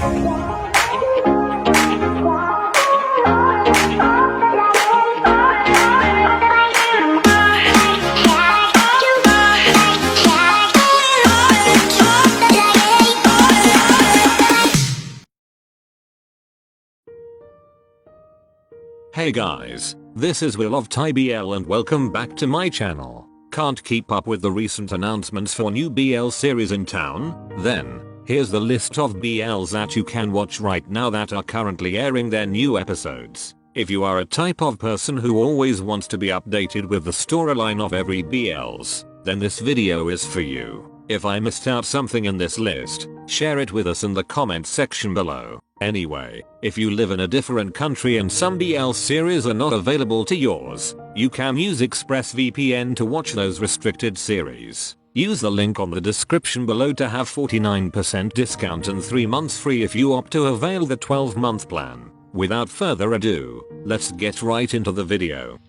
Hey guys, this is Will of TyBL and welcome back to my channel. Can't keep up with the recent announcements for new BL series in town? Then, here's the list of BLs that you can watch right now that are currently airing their new episodes. If you are a type of person who always wants to be updated with the storyline of every BLs, then this video is for you. If I missed out something in this list, share it with us in the comment section below. Anyway, if you live in a different country and some BL series are not available to yours, you can use ExpressVPN to watch those restricted series. Use the link on the description below to have 49% discount and 3 months free if you opt to avail the 12-month plan. Without further ado, let's get right into the video.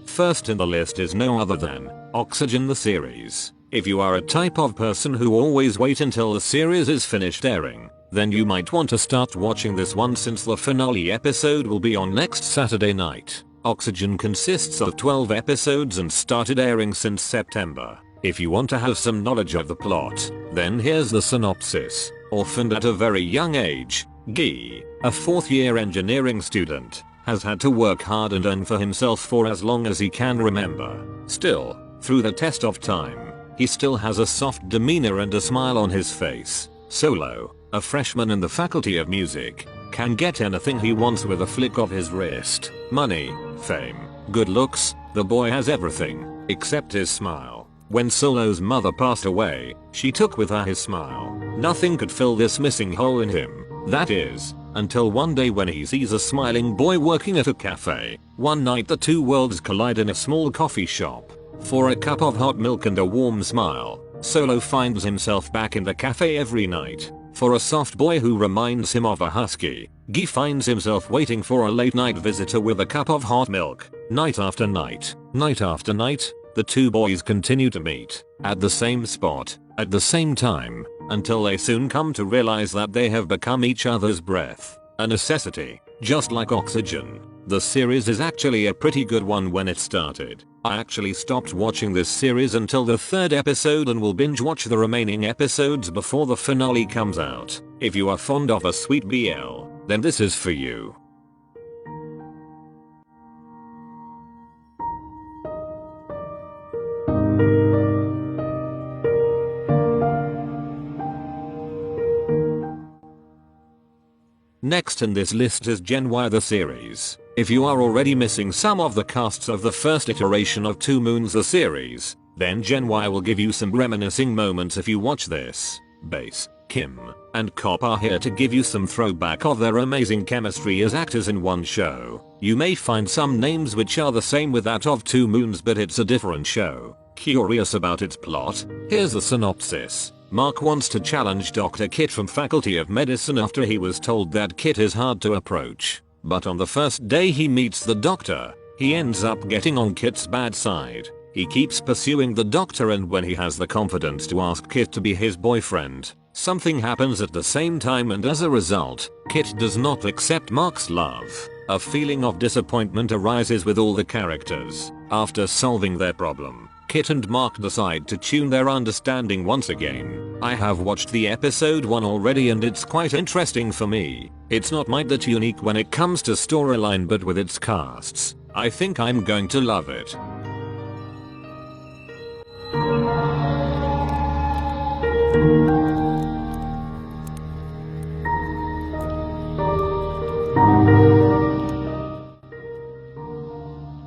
First in the list is no other than Oxygen the series. If you are a type of person who always wait until the series is finished airing, then you might want to start watching this one since the finale episode will be on next Saturday night. Oxygen consists of 12 episodes and started airing since September. If you want to have some knowledge of the plot, then here's the synopsis. Orphaned at a very young age, Guy, a 4th year engineering student, has had to work hard and earn for himself for as long as he can remember. Still, through the test of time, he still has a soft demeanor and a smile on his face. Solo, a freshman in the Faculty of Music, can get anything he wants with a flick of his wrist. Money, fame, good looks, the boy has everything, except his smile. When Solo's mother passed away, she took with her his smile. Nothing could fill this missing hole in him. That is, until one day when he sees a smiling boy working at a cafe. One night the two worlds collide in a small coffee shop. For a cup of hot milk and a warm smile, Solo finds himself back in the cafe every night. For a soft boy who reminds him of a husky, Guy finds himself waiting for a late night visitor with a cup of hot milk. Night after night, night after night, the two boys continue to meet, at the same spot, at the same time, until they soon come to realize that they have become each other's breath, a necessity, just like Oxygen. The series is actually a pretty good one when it started. I actually stopped watching this series until the 3rd episode and will binge watch the remaining episodes before the finale comes out. If you are fond of a sweet BL, then this is for you. Next in this list is Gen Y the series. If you are already missing some of the casts of the first iteration of Two Moons the series, then Gen Y will give you some reminiscing moments if you watch this. Base, Kim, and Cop are here to give you some throwback of their amazing chemistry as actors in one show. You may find some names which are the same with that of Two Moons, but it's a different show. Curious about its plot? Here's the synopsis. Mark wants to challenge Dr. Kit from Faculty of Medicine after he was told that Kit is hard to approach. But on the first day he meets the doctor, he ends up getting on Kit's bad side. He keeps pursuing the doctor, and when he has the confidence to ask Kit to be his boyfriend, something happens at the same time, and as a result, Kit does not accept Mark's love. A feeling of disappointment arises with all the characters. After solving their problem, Kit and Mark decide to tune their understanding once again. I have watched the episode 1 already and it's quite interesting for me. It's not quite that unique when it comes to storyline, but with its casts, I think I'm going to love it.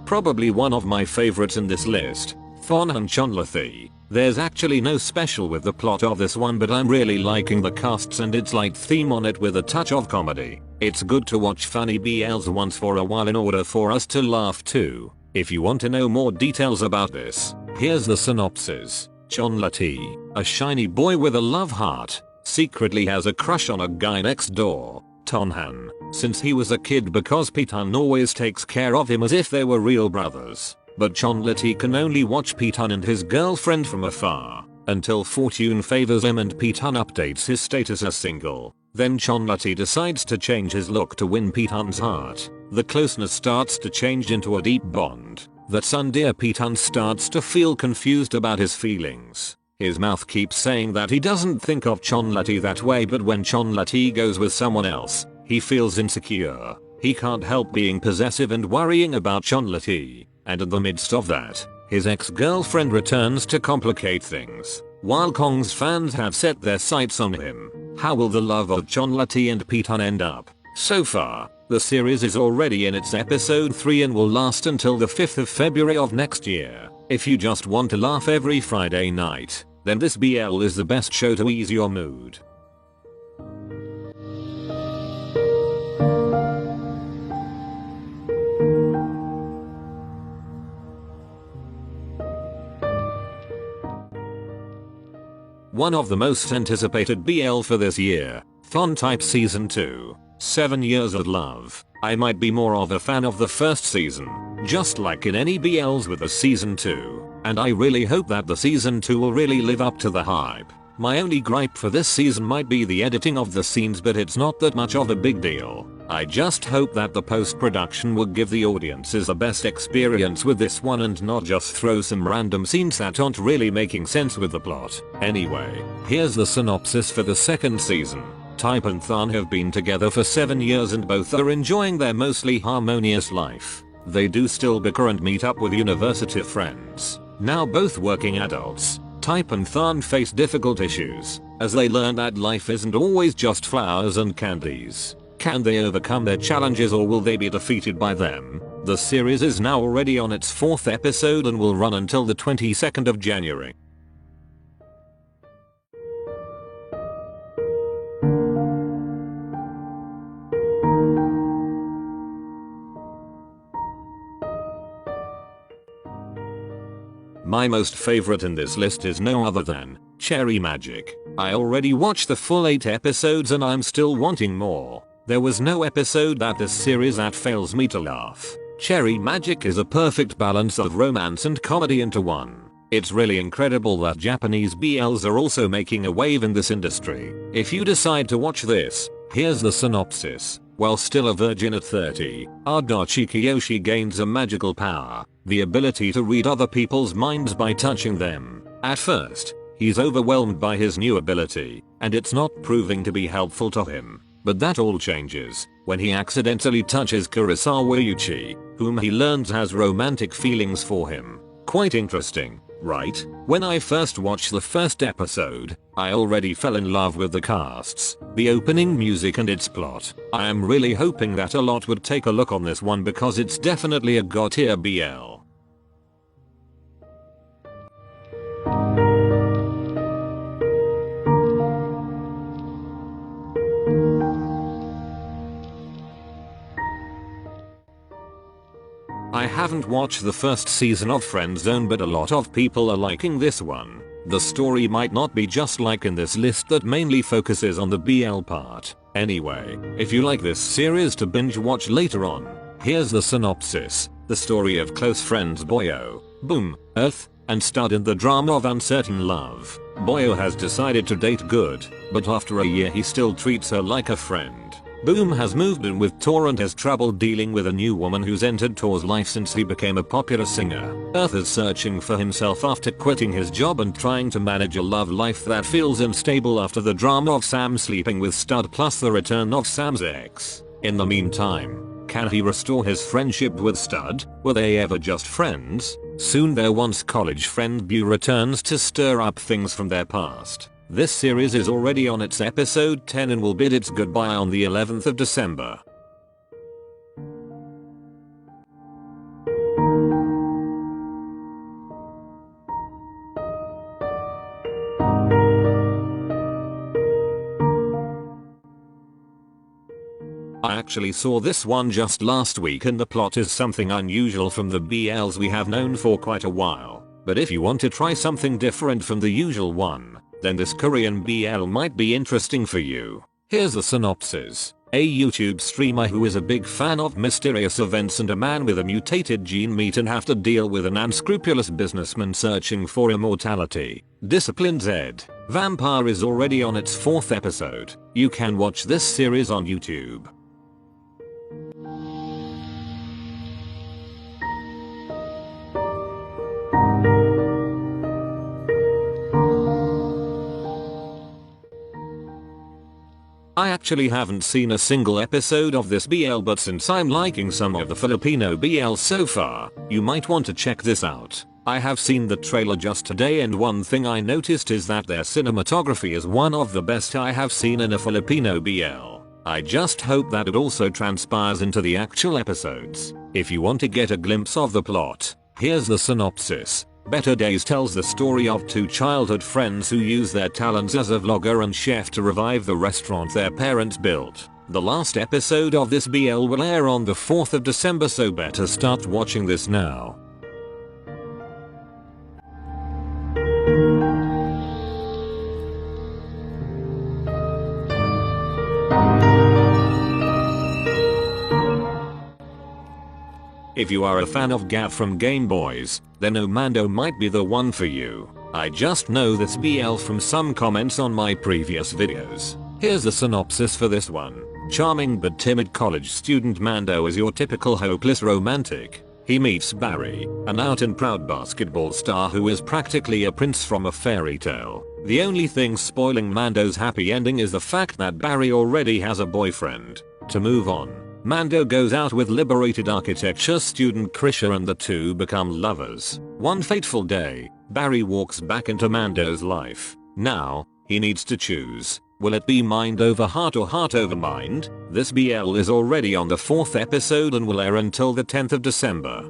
Probably one of my favorites in this list, Tharn and Chonlathy. There's actually no special with the plot of this one, but I'm really liking the casts and its light theme on it with a touch of comedy. It's good to watch funny BLs once for a while in order for us to laugh too. If you want to know more details about this, here's the synopsis. Chonlathy, a shiny boy with a love heart, secretly has a crush on a guy next door. Tonhan, since he was a kid because Pitan always takes care of him as if they were real brothers. But Chonlati can only watch Pitan and his girlfriend from afar, until fortune favors him and Pitan updates his status as single. Then Chonlati decides to change his look to win Pitan's heart. The closeness starts to change into a deep bond. That Sunday Pitan starts to feel confused about his feelings. His mouth keeps saying that he doesn't think of Chonlati that way, but when Chonlati goes with someone else, he feels insecure. He can't help being possessive and worrying about Chonlati. And in the midst of that, his ex-girlfriend returns to complicate things. While Kong's fans have set their sights on him, how will the love of Chonlati and Pitan end up? So far, the series is already in its episode 3 and will last until the 5th of February of next year. If you just want to laugh every Friday night, then this BL is the best show to ease your mood. One of the most anticipated BL for this year, Tharntype Season 2, 7 Years of Love. I might be more of a fan of the first season, just like in any BLs with a Season 2, and I really hope that the Season 2 will really live up to the hype. My only gripe for this season might be the editing of the scenes, but it's not that much of a big deal. I just hope that the post-production will give the audiences the best experience with this one and not just throw some random scenes that aren't really making sense with the plot. Anyway, here's the synopsis for the second season. Type and Tharn have been together for 7 years and both are enjoying their mostly harmonious life. They do still bicker and meet up with university friends. Now both working adults, Type and Tharn face difficult issues, as they learn that life isn't always just flowers and candies. Can they overcome their challenges or will they be defeated by them? The series is now already on its 4th episode and will run until the 22nd of January. My most favorite in this list is no other than Cherry Magic. I already watched the full 8 episodes and I'm still wanting more. There was no episode that this series that fails me to laugh. Cherry Magic is a perfect balance of romance and comedy into one. It's really incredible that Japanese BLs are also making a wave in this industry. If you decide to watch this, here's the synopsis. While still a virgin at 30, Adachi Kiyoshi gains a magical power, the ability to read other people's minds by touching them. At first, he's overwhelmed by his new ability, and it's not proving to be helpful to him. But that all changes when he accidentally touches Kurosawa Yuchi, whom he learns has romantic feelings for him. Quite interesting, right? When I first watched the first episode, I already fell in love with the casts, the opening music and its plot. I am really hoping that a lot would take a look on this one because it's definitely a god tier BL. I haven't watched the first season of Friend Zone, but a lot of people are liking this one. The story might not be just like in this list that mainly focuses on the BL part. Anyway, if you like this series to binge watch later on, here's the synopsis. The story of close friends Boyo, Boom, Earth, and Stud in the drama of uncertain love. Boyo has decided to date Good, but after a year he still treats her like a friend. Boom has moved in with Tor and has trouble dealing with a new woman who's entered Tor's life since he became a popular singer. Earth is searching for himself after quitting his job and trying to manage a love life that feels unstable after the drama of Sam sleeping with Stud plus the return of Sam's ex. In the meantime, can he restore his friendship with Stud? Were they ever just friends? Soon their once college friend Bu returns to stir up things from their past. This series is already on its episode 10 and will bid its goodbye on the 11th of December. I actually saw this one just last week and the plot is something unusual from the BLs we have known for quite a while. But if you want to try something different from the usual one, then this Korean BL might be interesting for you. Here's the synopsis. A YouTube streamer who is a big fan of mysterious events and a man with a mutated gene meet and have to deal with an unscrupulous businessman searching for immortality. Discipline Z. Vampire is already on its 4th episode. You can watch this series on YouTube. I actually haven't seen a single episode of this BL, but since I'm liking some of the Filipino BL so far, you might want to check this out. I have seen the trailer just today and one thing I noticed is that their cinematography is one of the best I have seen in a Filipino BL. I just hope that it also transpires into the actual episodes. If you want to get a glimpse of the plot, here's the synopsis. Better Days tells the story of two childhood friends who use their talents as a vlogger and chef to revive the restaurant their parents built. The last episode of this BL will air on the 4th of December, so better start watching this now. If you are a fan of Gav from Game Boys, then Omando might be the one for you. I just know this BL from some comments on my previous videos. Here's the synopsis for this one. Charming but timid college student Mando is your typical hopeless romantic. He meets Barry, an out and proud basketball star who is practically a prince from a fairy tale. The only thing spoiling Mando's happy ending is the fact that Barry already has a boyfriend. To move on, Mando goes out with liberated architecture student Krisha and the two become lovers. One fateful day, Barry walks back into Mando's life. Now, he needs to choose. Will it be mind over heart or heart over mind? This BL is already on the 4th episode and will air until the 10th of December.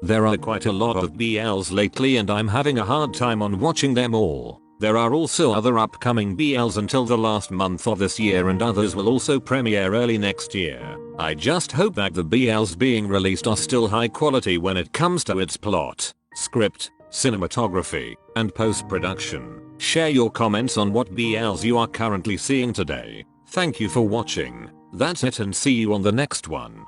There are quite a lot of BLs lately and I'm having a hard time on watching them all. There are also other upcoming BLs until the last month of this year and others will also premiere early next year. I just hope that the BLs being released are still high quality when it comes to its plot, script, cinematography, and post-production. Share your comments on what BLs you are currently seeing today. Thank you for watching. That's it and see you on the next one.